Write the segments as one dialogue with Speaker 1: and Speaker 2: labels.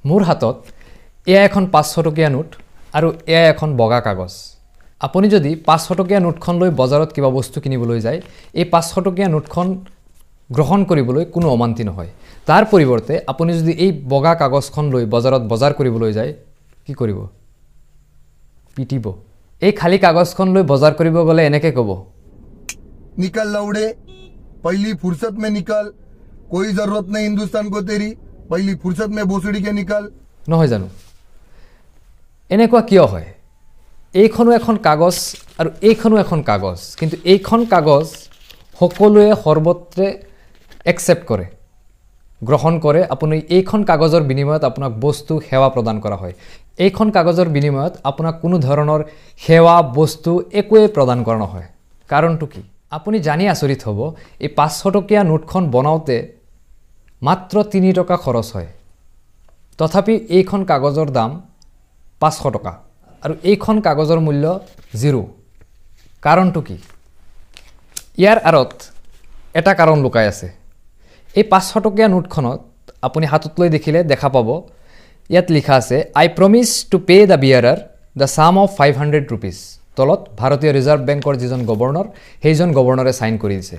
Speaker 1: মোৰ হাতত এয়া এখন 500 টকীয়া নোট আৰু এয়া এখন বগা কাগজ। আপুনি যদি 500 টকীয়া নোটখন লৈ বজাৰত কিবা বস্তু কিনিবলৈ যায়, এই 500 টকীয়া নোটখন গ্ৰহণ কৰিবলৈ কোনো অমান্তি নহয়। তাৰ পৰিৱৰ্তে আপুনি যদি এই বগা কাগজখন লৈ বজাৰত বজাৰ কৰিবলৈ যায়, কি কৰিব? পিটিব। এই খালি কাগজখন লৈ বজাৰ কৰিব গলে এনেকৈ ক'ব,
Speaker 2: निकल लौड़े, पहली फुर्सत में निकल, कोई जरूरत नहीं हिंदुस्तान को तेरी, पहली फुर्सत में भोसड़ी के निकल।
Speaker 1: নহয় জানো? এনেকুৱা কিয় হয়? এইখনো এখন কাগজ আৰু এইখনো এখন কাগজ, কিন্তু এইখন কাগজ সকলোৱে সৰ্বত্ৰে একচেপ্ট কৰে, গ্ৰহণ কৰে। আপুনি এইখন কাগজৰ বিনিময়ত আপোনাক বস্তু সেৱা প্ৰদান কৰা হয়। এইখন কাগজৰ বিনিময়ত আপোনাক কোনো ধৰণৰ সেৱা বস্তু একোৱে প্ৰদান কৰা নহয়। কাৰণটো কি? আপুনি জানি আচৰিত হ'ব, এই 500 টকীয়া নোটখন বনাওঁতে মাত্ৰ 3 টকা খৰচ হয়। তথাপি এইখন কাগজৰ দাম 500 টকা আৰু এইখন কাগজৰ মূল্য 0। কাৰণটো কি? ইয়াৰ আঁৰত এটা কাৰণ লুকাই আছে। এই 500 টকীয়া নোটখনত আপুনি হাতত লৈ দেখিলে দেখা পাব, ইয়াত লিখা আছে I promise to pay the bearer the sum of 500 rupees. তলত ভাৰতীয় ৰিজাৰ্ভ বেংকৰ যিজন গভৰ্ণৰ, সেইজন গভৰ্ণৰে সাইন কৰি দিছে।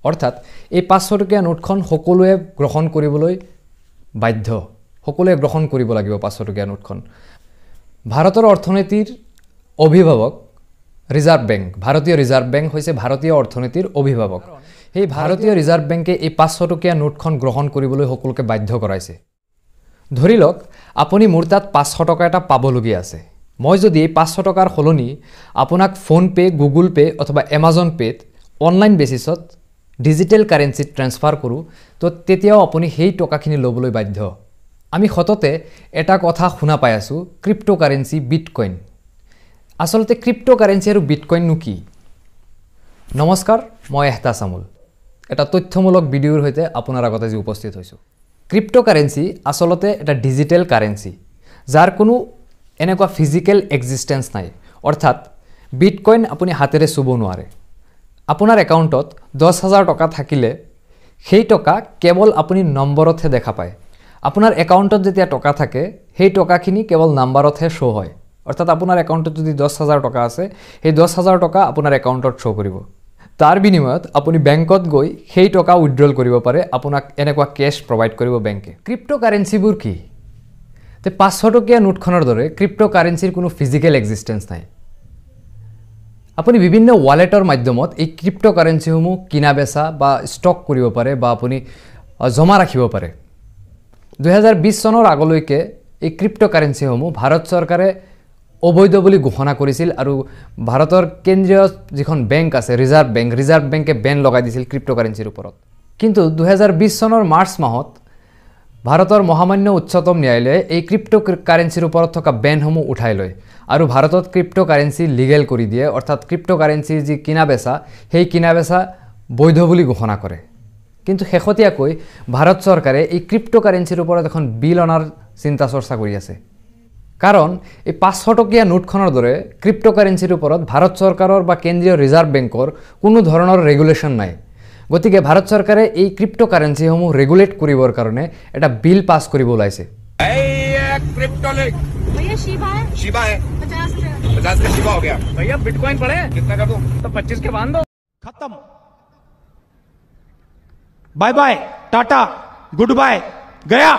Speaker 1: অৰ্থাৎ এই 500 টকীয়া নোটখন সকলোৱে গ্ৰহণ কৰিবলৈ বাধ্য, সকলোৱে গ্ৰহণ কৰিব লাগিব 500 টকীয়া নোটখন। ভাৰতৰ অৰ্থনীতিৰ অভিভাৱক ৰিজাৰ্ভ বেংক, ভাৰতীয় ৰিজাৰ্ভ বেংক হৈছে ভাৰতীয় অৰ্থনীতিৰ অভিভাৱক। সেই ভাৰতীয় ৰিজাৰ্ভ বেংকে এই 500 টকীয়া নোটখন গ্ৰহণ কৰিবলৈ সকলোকে বাধ্য কৰাইছে। ধৰি লওক আপুনি মোৰ তাত 500 টকা এটা পাবলগীয়া আছে। মই যদি এই 500 টকাৰ সলনি আপোনাক ফোনপে, গুগল পে অথবা এমাজন পেত অনলাইন বেচিছত ডিজিটেল কাৰেন্সিত ট্ৰান্সফাৰ কৰোঁ, তো তেতিয়াও আপুনি সেই টকাখিনি ল'বলৈ বাধ্য। আমি সততে এটা কথা শুনা পাই আছোঁ, ক্ৰিপ্ট'কাৰেন্সি বিটকইন। আচলতে ক্ৰিপ্ট'কাৰেন্সি আৰু বিটকইননো কি? নমস্কাৰ, মই এহতাছ আমুল এটা তথ্যমূলক ভিডিঅ'ৰ সৈতে আপোনাৰ আগতে আজি উপস্থিত হৈছোঁ। ক্ৰিপ্ট'কাৰেন্সি আচলতে এটা ডিজিটেল কাৰেন্সি, যাৰ কোনো এনেকুৱা ফিজিকেল এক্সিষ্টেঞ্চ নাই। অৰ্থাৎ বিটকইন আপুনি হাতেৰে চুব নোৱাৰে। আপোনাৰ একাউণ্টত 10,000 টকা থাকিলে সেই টকা কেৱল আপুনি নম্বৰতহে দেখা পায়। আপোনাৰ একাউণ্টত যেতিয়া টকা থাকে, সেই টকাখিনি কেৱল নাম্বাৰতহে শ্ব' হয়। অৰ্থাৎ আপোনাৰ একাউণ্টত যদি 10,000 টকা আছে, সেই 10,000 টকা আপোনাৰ একাউণ্টত শ্ব' কৰিব। তাৰ বিনিময়ত আপুনি বেংকত গৈ সেই টকা উইথড্ৰল কৰিব পাৰে, আপোনাক এনেকুৱা কেছ প্ৰভাইড কৰিব বেংকে। ক্ৰিপ্ট'কাৰেন্সিবোৰ কি? 500 টকীয়া নোটখনৰ দৰে ক্ৰিপ্ট'কাৰেন্সিৰ কোনো ফিজিকেল এক্সিষ্টেঞ্চ নাই। আপুনি বিভিন্ন ৱালেটৰ মাধ্যমত এই ক্ৰিপ্ট'কাৰেন্সিসমূহ কিনা বেচা বা ষ্টক কৰিব পাৰে বা আপুনি জমা ৰাখিব পাৰে। 2020 চনৰ আগলৈকে এই ক্ৰিপ্ট'কাৰেন্সিসমূহ ভাৰত চৰকাৰে অবৈধ বুলি ঘোষণা কৰিছিল আৰু ভাৰতৰ কেন্দ্ৰীয় যিখন বেংক আছে ৰিজাৰ্ভ বেংকে বেন লগাই দিছিল ক্ৰিপ্ট'কাৰেন্সিৰ ওপৰত। কিন্তু 2020 চনৰ মাৰ্চ মাহত ভাৰতৰ মহামান্য উচ্চতম ন্যায়ালয়ে এই ক্ৰিপ্ট'কাৰেন্সিৰ ওপৰত থকা বেনসমূহ উঠাই লয় আৰু ভাৰতত ক্ৰিপ্ট'কাৰেন্সি লিগেল কৰি দিয়ে। অৰ্থাৎ ক্ৰিপ্ট'কাৰেন্সিৰ যি কিনা বেচা, সেই কিনা বেচা বৈধ বুলি ঘোষণা কৰে। কিন্তু শেহতীয়াকৈ ভাৰত চৰকাৰে এই ক্ৰিপ্ট'কাৰেন্সিৰ ওপৰত এখন বিল অনাৰ চিন্তা চৰ্চা কৰি আছে। কাৰণ এই 500 টকীয়া নোটখনৰ দৰে ক্ৰিপ্ট'কাৰেন্সিৰ ওপৰত ভাৰত চৰকাৰৰ বা কেন্দ্ৰীয় ৰিজাৰ্ভ বেংকৰ কোনো ধৰণৰ ৰেগুলেশ্যন নাই। গতিকে ভাৰত চৰকাৰে এই ক্ৰিপ্ট'কাৰেন্সিসমূহ ৰেগুলেট কৰিবৰ কাৰণে এটা বিল পাছ কৰিব ওলাইছে।
Speaker 3: Bye bye, tata, goodbye, गया।